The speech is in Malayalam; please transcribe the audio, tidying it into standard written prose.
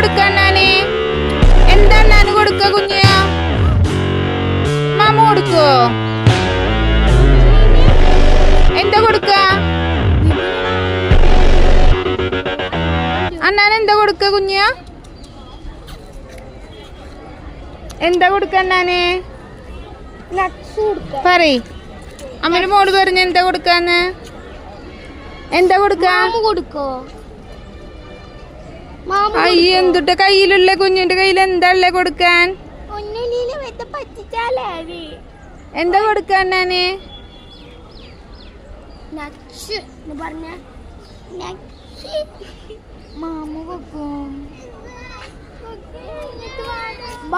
കൊടുക്കണ്ണാനെ? എന്താ അണ്ണാന് കൊടുക്ക കുഞ്ഞ? മാമ കൊടുക്കോ? എന്താ കൊടുക്ക? അണ്ണാൻ എന്താ കൊടുക്ക കുഞ്ഞ? എന്താ കൊടുക്ക അണ്ണാനെ? പറയ്. അമ്മയുടെ മോള് പറഞ്ഞ എന്താ കൊടുക്കാന്ന്? എന്താ കൊടുക്കാ? അയ്യ, എന്തുട്ട കയ്യിലുള്ള കുഞ്ഞിന്റെ കയ്യിൽ എന്താ ഉള്ളേ കൊടുക്കാൻ? എന്താ കൊടുക്കാൻ അണ്ണാനെ? ബാ